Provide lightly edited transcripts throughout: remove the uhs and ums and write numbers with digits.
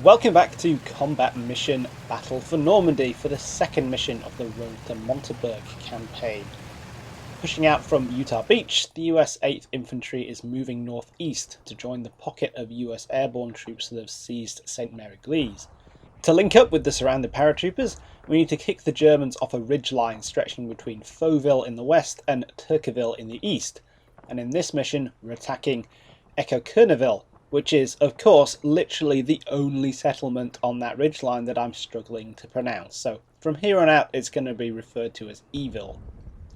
Welcome back to Combat Mission Battle for Normandy for the second mission of the Road to Montebourg campaign. Pushing out from Utah Beach, the US 8th Infantry is moving northeast to join the pocket of US Airborne troops that have seized St Mere Eglise. To link up with the surrounding paratroopers, we need to kick the Germans off a ridge line stretching between Fauville in the west and Turqueville in the east, and in this mission we're attacking Ecoqueneuville, which is, of course, literally the only settlement on that ridgeline that I'm struggling to pronounce. So from here on out, it's going to be referred to as Evil.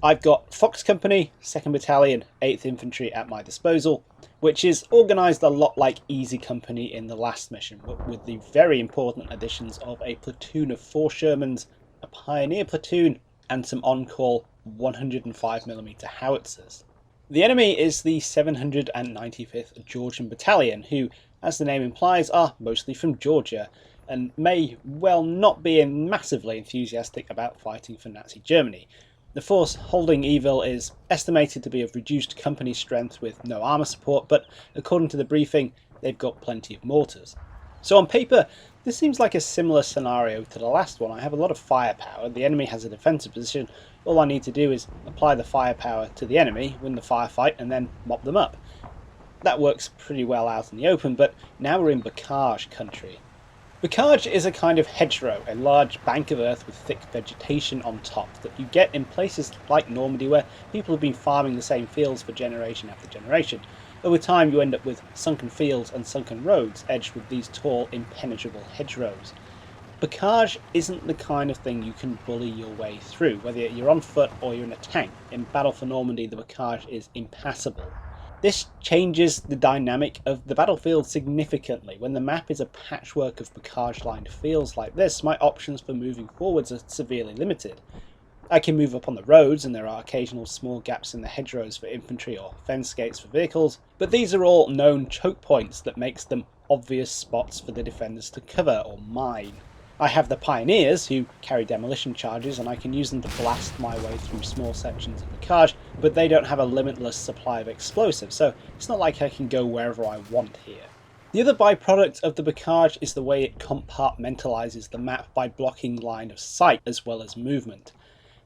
I've got Fox Company, 2nd Battalion, 8th Infantry at my disposal, which is organised a lot like Easy Company in the last mission, but with the very important additions of a platoon of 4 Shermans, a Pioneer platoon, and some on-call 105mm howitzers. The enemy is the 795th Georgian Battalion, who, as the name implies, are mostly from Georgia, and may well not be massively enthusiastic about fighting for Nazi Germany. The force holding Evil is estimated to be of reduced company strength with no armour support, but according to the briefing, they've got plenty of mortars. So on paper, this seems like a similar scenario to the last one. I have a lot of firepower, the enemy has a defensive position. All I need to do is apply the firepower to the enemy, win the firefight, and then mop them up. That works pretty well out in the open, but now we're in Bocage country. Bocage is a kind of hedgerow, a large bank of earth with thick vegetation on top that you get in places like Normandy where people have been farming the same fields for generation after generation. Over time you end up with sunken fields and sunken roads edged with these tall, impenetrable hedgerows. Bocage isn't the kind of thing you can bully your way through, whether you're on foot or you're in a tank. In Battle for Normandy, the Bocage is impassable. This changes the dynamic of the battlefield significantly. When the map is a patchwork of Bocage-lined fields like this, my options for moving forwards are severely limited. I can move up on the roads, and there are occasional small gaps in the hedgerows for infantry or fence gates for vehicles, but these are all known choke points that makes them obvious spots for the defenders to cover or mine. I have the Pioneers, who carry demolition charges, and I can use them to blast my way through small sections of Bocage, but they don't have a limitless supply of explosives, so it's not like I can go wherever I want here. The other byproduct of the Bocage is the way it compartmentalises the map by blocking line of sight as well as movement.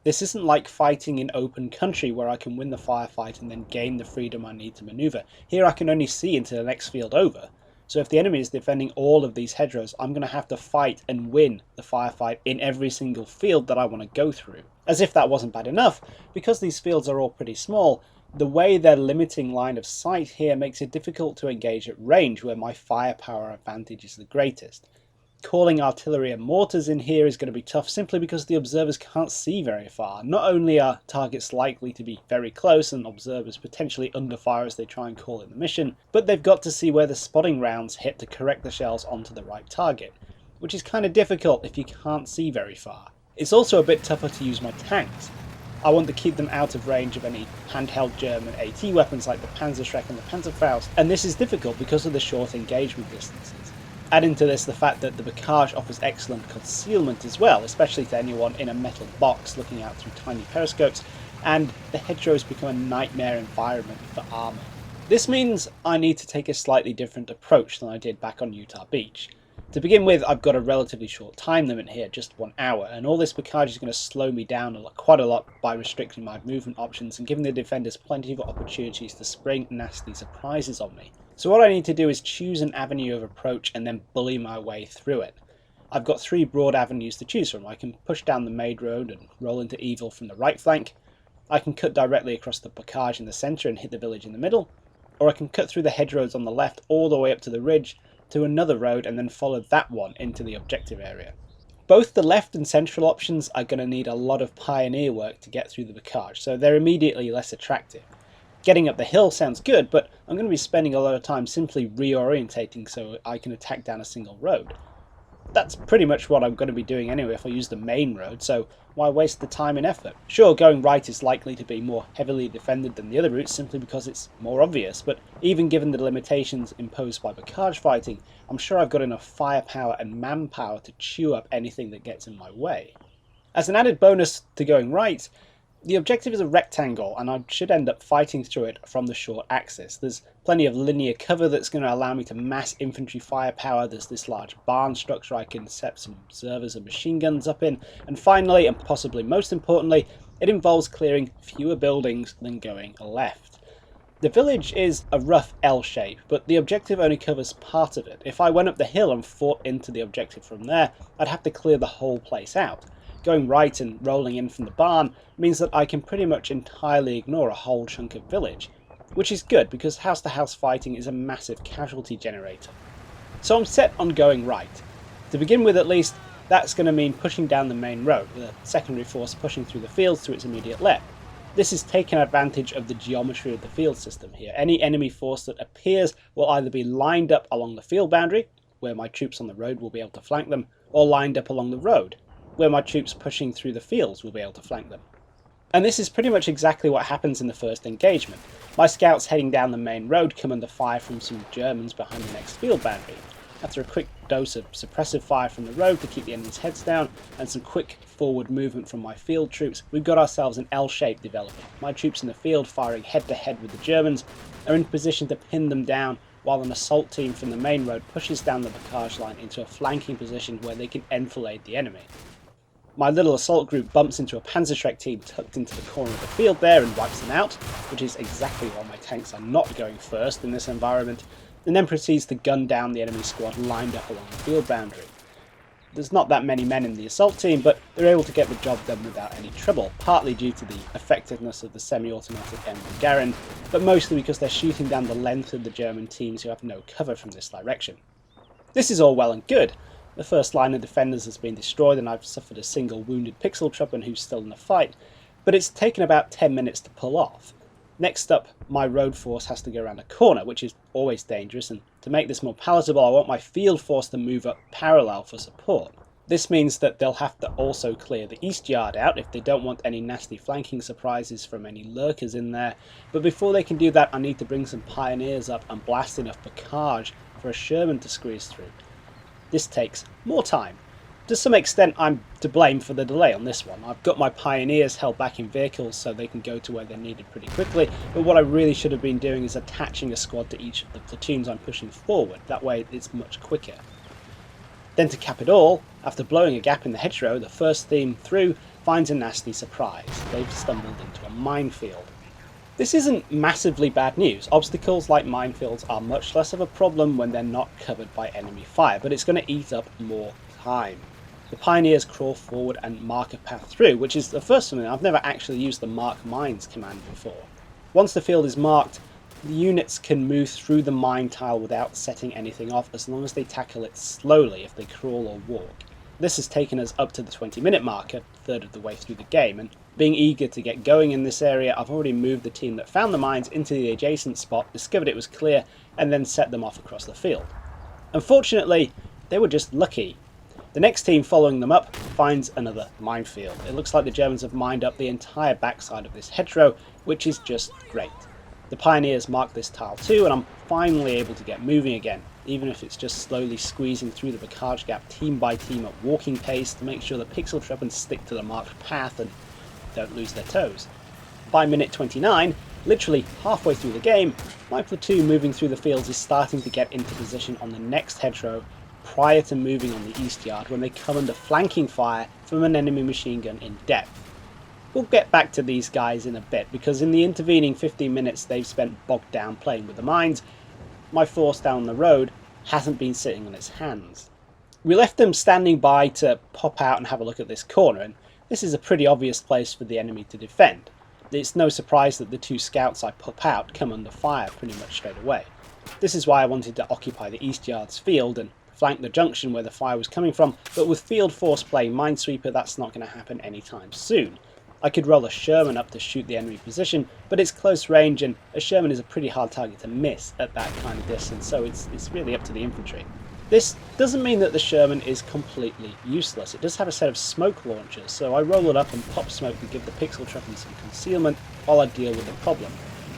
This isn't like fighting in open country where I can win the firefight and then gain the freedom I need to manoeuvre. Here I can only see into the next field over. So if the enemy is defending all of these hedgerows, I'm going to have to fight and win the firefight in every single field that I want to go through. As if that wasn't bad enough, because these fields are all pretty small, the way they're limiting line of sight here makes it difficult to engage at range where my firepower advantage is the greatest. Calling artillery and mortars in here is going to be tough simply because the observers can't see very far. Not only are targets likely to be very close and observers potentially under fire as they try and call in the mission, but they've got to see where the spotting rounds hit to correct the shells onto the right target, which is kind of difficult if you can't see very far. It's also a bit tougher to use my tanks. I want to keep them out of range of any handheld German AT weapons like the Panzerschreck and the Panzerfaust, and this is difficult because of the short engagement distances. Adding to this the fact that the Bocage offers excellent concealment as well, especially to anyone in a metal box looking out through tiny periscopes, and the hedgerows become a nightmare environment for armour. This means I need to take a slightly different approach than I did back on Utah Beach. To begin with, I've got a relatively short time limit here, just 1 hour, and all this Bocage is going to slow me down quite a lot by restricting my movement options and giving the defenders plenty of opportunities to spring nasty surprises on me. So what I need to do is choose an avenue of approach and then bully my way through it. I've got 3 broad avenues to choose from. I can push down the main road and roll into Evil from the right flank. I can cut directly across the Bocage in the centre and hit the village in the middle. Or I can cut through the hedgerows on the left all the way up to the ridge to another road and then follow that one into the objective area. Both the left and central options are going to need a lot of pioneer work to get through the Bocage, so they're immediately less attractive. Getting up the hill sounds good, but I'm going to be spending a lot of time simply reorientating so I can attack down a single road. That's pretty much what I'm going to be doing anyway if I use the main road, so why waste the time and effort? Sure, going right is likely to be more heavily defended than the other routes simply because it's more obvious, but even given the limitations imposed by Bocage fighting, I'm sure I've got enough firepower and manpower to chew up anything that gets in my way. As an added bonus to going right, The objective is a rectangle, and I should end up fighting through it from the short axis. There's plenty of linear cover that's going to allow me to mass infantry firepower. There's this large barn structure I can set some observers and machine guns up in. And finally, and possibly most importantly, it involves clearing fewer buildings than going left. The village is a rough L shape, but the objective only covers part of it. If I went up the hill and fought into the objective from there, I'd have to clear the whole place out. Going right and rolling in from the barn means that I can pretty much entirely ignore a whole chunk of village, which is good because house-to-house fighting is a massive casualty generator. So I'm set on going right. To begin with at least, that's going to mean pushing down the main road, with a secondary force pushing through the fields to its immediate left. This is taking advantage of the geometry of the field system here. Any enemy force that appears will either be lined up along the field boundary, where my troops on the road will be able to flank them, or lined up along the road, where my troops pushing through the fields will be able to flank them. And this is pretty much exactly what happens in the first engagement. My scouts heading down the main road come under fire from some Germans behind the next field boundary. After a quick dose of suppressive fire from the road to keep the enemy's heads down, and some quick forward movement from my field troops, we've got ourselves an L shape developing. My troops in the field, firing head to head with the Germans, are in position to pin them down, while an assault team from the main road pushes down the Bocage line into a flanking position where they can enfilade the enemy. My little assault group bumps into a Panzerschreck team tucked into the corner of the field there and wipes them out, which is exactly why my tanks are not going first in this environment, and then proceeds to gun down the enemy squad lined up along the field boundary. There's not that many men in the assault team, but they're able to get the job done without any trouble, partly due to the effectiveness of the semi-automatic M1 Garand, but mostly because they're shooting down the length of the German teams who have no cover from this direction. This is all well and good. The first line of defenders has been destroyed and I've suffered a single wounded pixel trooper who's still in the fight, but it's taken about 10 minutes to pull off. Next up, my road force has to go around a corner, which is always dangerous, and to make this more palatable I want my field force to move up parallel for support. This means that they'll have to also clear the east yard out if they don't want any nasty flanking surprises from any lurkers in there, but before they can do that I need to bring some pioneers up and blast enough Bocage for a Sherman to squeeze through. This takes more time. To some extent I'm to blame for the delay on this one. I've got my pioneers held back in vehicles so they can go to where they're needed pretty quickly, but what I really should have been doing is attaching a squad to each of the platoons I'm pushing forward. That way it's much quicker. Then to cap it all, after blowing a gap in the hedgerow, the first team through finds a nasty surprise. They've stumbled into a minefield. This isn't massively bad news. Obstacles like minefields are much less of a problem when they're not covered by enemy fire, but it's going to eat up more time. The pioneers crawl forward and mark a path through, which is the first time I've never actually used the mark mines command before. Once the field is marked, the units can move through the mine tile without setting anything off as long as they tackle it slowly if they crawl or walk. This has taken us up to the 20-minute mark, a third of the way through the game, and being eager to get going in this area, I've already moved the team that found the mines into the adjacent spot, discovered it was clear, and then set them off across the field. Unfortunately, they were just lucky. The next team following them up finds another minefield. It looks like the Germans have mined up the entire backside of this hedgerow, which is just great. The pioneers mark this tile too, and I'm finally able to get moving again, even if it's just slowly squeezing through the Bocage gap team by team at walking pace to make sure the pixel treppens stick to the marked path and don't lose their toes. By minute 29, literally halfway through the game, my platoon moving through the fields is starting to get into position on the next hedgerow prior to moving on the east yard when they come under flanking fire from an enemy machine gun in depth. We'll get back to these guys in a bit because in the intervening 15 minutes they've spent bogged down playing with the mines. My force down the road hasn't been sitting on its hands. We left them standing by to pop out and have a look at this corner, and this is a pretty obvious place for the enemy to defend. It's no surprise that the two scouts I pop out come under fire pretty much straight away. This is why I wanted to occupy the east yard's field and flank the junction where the fire was coming from, but with field force playing Minesweeper that's not going to happen anytime soon. I could roll a Sherman up to shoot the enemy position, but it's close range and a Sherman is a pretty hard target to miss at that kind of distance, so it's really up to the infantry. This doesn't mean that the Sherman is completely useless. It does have a set of smoke launchers, so I roll it up and pop smoke to give the pixel trepping some concealment while I deal with the problem.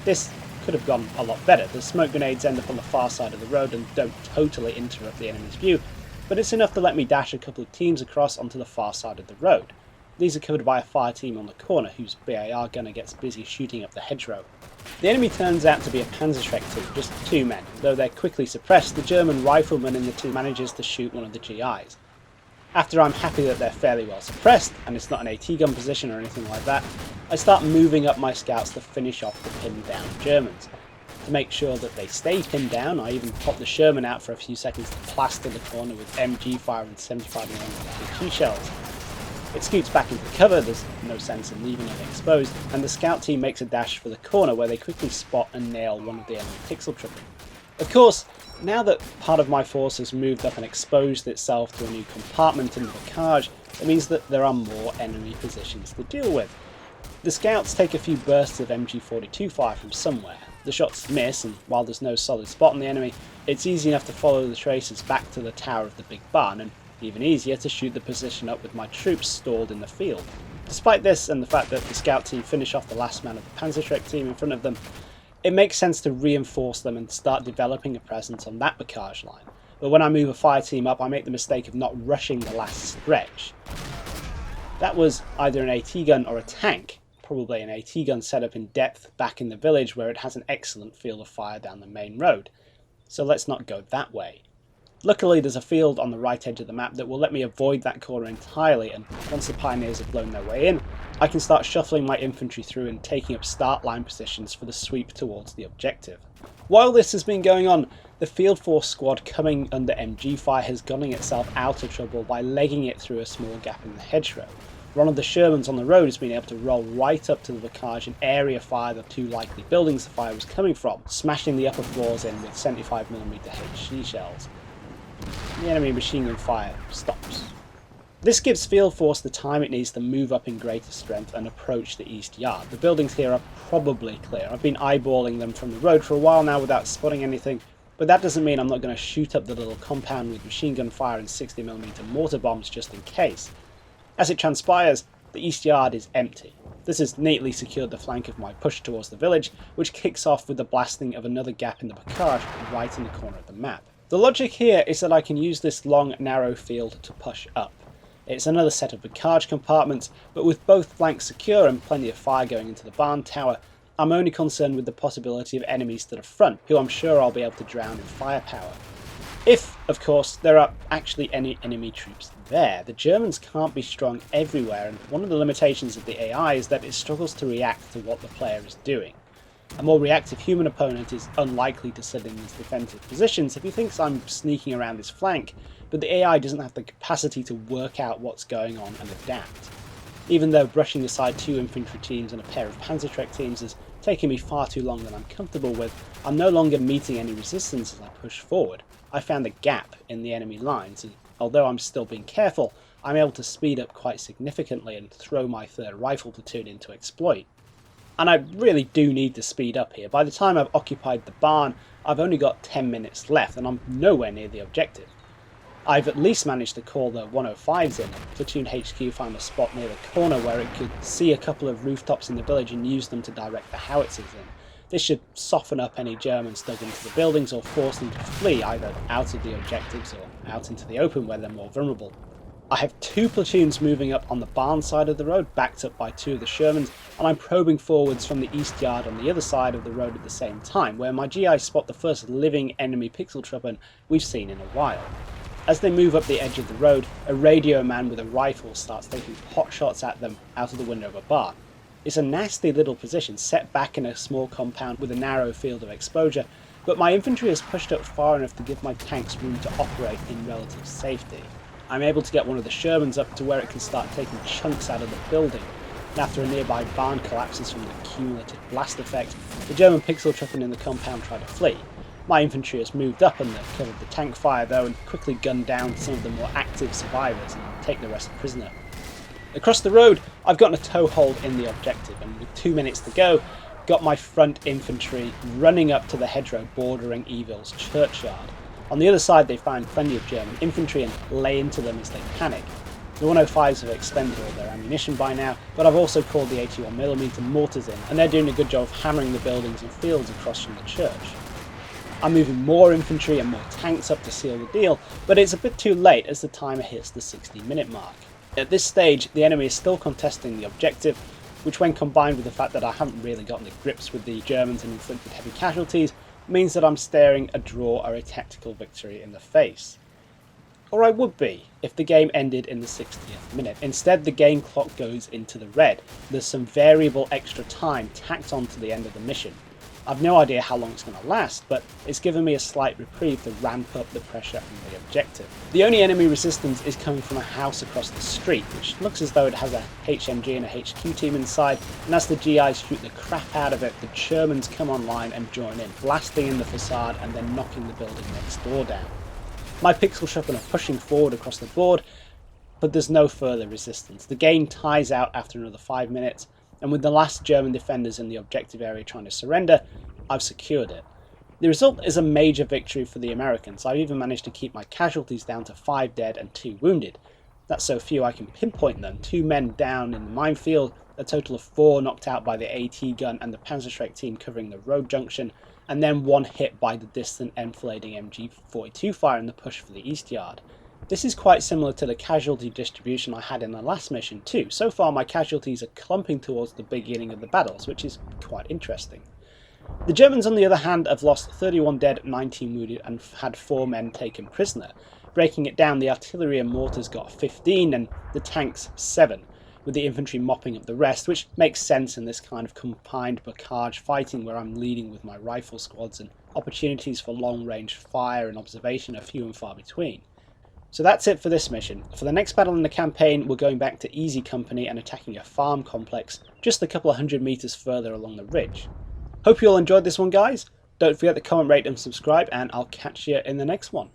This could have gone a lot better. The smoke grenades end up on the far side of the road and don't totally interrupt the enemy's view, but it's enough to let me dash a couple of teams across onto the far side of the road. These are covered by a fire team on the corner, whose BAR gunner gets busy shooting up the hedgerow. The enemy turns out to be a Panzerschreck team, just 2 men. Though they're quickly suppressed, the German rifleman in the team manages to shoot one of the GIs. After I'm happy that they're fairly well suppressed, and it's not an AT gun position or anything like that, I start moving up my scouts to finish off the pinned down Germans. To make sure that they stay pinned down, I even pop the Sherman out for a few seconds to plaster the corner with MG fire and 75mm HE shells. It scoots back into cover, there's no sense in leaving it exposed, and the scout team makes a dash for the corner where they quickly spot and nail one of the enemy pixel tripping. Of course, now that part of my force has moved up and exposed itself to a new compartment in the Bocage, it means that there are more enemy positions to deal with. The scouts take a few bursts of MG42 fire from somewhere. The shots miss, and while there's no solid spot on the enemy, it's easy enough to follow the traces back to the tower of the big barn, and even easier to shoot the position up with my troops stalled in the field. Despite this, and the fact that the scout team finish off the last man of the Panzerschreck team in front of them, it makes sense to reinforce them and start developing a presence on that Bocage line. But when I move a fire team up, I make the mistake of not rushing the last stretch. That was either an AT gun or a tank, probably an AT gun set up in depth back in the village where it has an excellent field of fire down the main road. So let's not go that way. Luckily there's a field on the right edge of the map that will let me avoid that corner entirely, and once the pioneers have blown their way in, I can start shuffling my infantry through and taking up start line positions for the sweep towards the objective. While this has been going on, the Field Force squad coming under MG fire has gotten itself out of trouble by legging it through a small gap in the hedgerow. One of the Shermans on the road has been able to roll right up to the Bocage and area fire the 2 likely buildings the fire was coming from, smashing the upper floors in with 75mm HE shells. The enemy machine gun fire stops. This gives Field Force the time it needs to move up in greater strength and approach the east yard. The buildings here are probably clear. I've been eyeballing them from the road for a while now without spotting anything, but that doesn't mean I'm not going to shoot up the little compound with machine gun fire and 60mm mortar bombs just in case. As it transpires, the east yard is empty. This has neatly secured the flank of my push towards the village, which kicks off with the blasting of another gap in the Bocage right in the corner of the map. The logic here is that I can use this long, narrow field to push up. It's another set of Bocage compartments, but with both flanks secure and plenty of fire going into the barn tower, I'm only concerned with the possibility of enemies to the front, who I'm sure I'll be able to drown in firepower. If, of course, there are actually any enemy troops there. The Germans can't be strong everywhere, and one of the limitations of the AI is that it struggles to react to what the player is doing. A more reactive human opponent is unlikely to sit in his defensive positions if he thinks I'm sneaking around his flank, but the AI doesn't have the capacity to work out what's going on and adapt. Even though brushing aside 2 infantry teams and a pair of Panzerschreck teams has taken me far too long than I'm comfortable with, I'm no longer meeting any resistance as I push forward. I found a gap in the enemy lines, and although I'm still being careful, I'm able to speed up quite significantly and throw my 3rd rifle platoon into exploit. And I really do need to speed up here. By the time I've occupied the barn, I've only got 10 minutes left and I'm nowhere near the objective. I've at least managed to call the 105s in. Platoon HQ found a spot near the corner where it could see a couple of rooftops in the village and use them to direct the howitzers in. This should soften up any Germans dug into the buildings or force them to flee either out of the objectives or out into the open where they're more vulnerable. I have 2 platoons moving up on the barn side of the road, backed up by 2 of the Shermans, and I'm probing forwards from the east yard on the other side of the road at the same time, where my GIs spot the first living enemy pixel tripper we've seen in a while. As they move up the edge of the road, a radio man with a rifle starts taking pot shots at them out of the window of a barn. It's a nasty little position, set back in a small compound with a narrow field of exposure, but my infantry has pushed up far enough to give my tanks room to operate in relative safety. I'm able to get one of the Shermans up to where it can start taking chunks out of the building, and after a nearby barn collapses from the cumulative blast effect, the German pixel tripper in the compound try to flee. My infantry has moved up under cover of the tank fire though and quickly gunned down some of the more active survivors and take the rest prisoner. Across the road, I've gotten a toehold in the objective, and with 2 minutes to go, got my front infantry running up to the hedgerow bordering Evil's churchyard. On the other side they find plenty of German infantry and lay into them as they panic. The 105s have expended all their ammunition by now, but I've also called the 81mm mortars in, and they're doing a good job of hammering the buildings and fields across from the church. I'm moving more infantry and more tanks up to seal the deal, but it's a bit too late as the timer hits the 60-minute mark. At this stage, the enemy is still contesting the objective, which when combined with the fact that I haven't really gotten to grips with the Germans and inflicted heavy casualties, means that I'm staring a draw or a tactical victory in the face. Or I would be, if the game ended in the 60th minute. Instead, the game clock goes into the red. There's some variable extra time tacked on to the end of the mission. I've no idea how long it's going to last, but it's given me a slight reprieve to ramp up the pressure on the objective. The only enemy resistance is coming from a house across the street, which looks as though it has a HMG and a HQ team inside, and as the GIs shoot the crap out of it, the Germans come online and join in, blasting in the facade and then knocking the building next door down. My pixel sharpen are pushing forward across the board, but there's no further resistance. The game ties out after another 5 minutes, and with the last German defenders in the objective area trying to surrender, I've secured it. The result is a major victory for the Americans. I've even managed to keep my casualties down to 5 dead and 2 wounded. That's so few I can pinpoint them. 2 men down in the minefield, a total of 4 knocked out by the AT gun and the Panzerschreck team covering the road junction, and then 1 hit by the distant enfilading MG42 fire in the push for the east yard. This is quite similar to the casualty distribution I had in the last mission too. So far my casualties are clumping towards the beginning of the battles, which is quite interesting. The Germans on the other hand have lost 31 dead, 19 wounded and had 4 men taken prisoner. Breaking it down, the artillery and mortars got 15 and the tanks 7. With the infantry mopping up the rest, which makes sense in this kind of combined Bocage fighting where I'm leading with my rifle squads and opportunities for long-range fire and observation are few and far between. So that's it for this mission. For the next battle in the campaign, we're going back to Easy Company and attacking a farm complex just a couple of 100 meters further along the ridge. Hope you all enjoyed this one, guys. Don't forget to comment, rate and subscribe, and I'll catch you in the next one.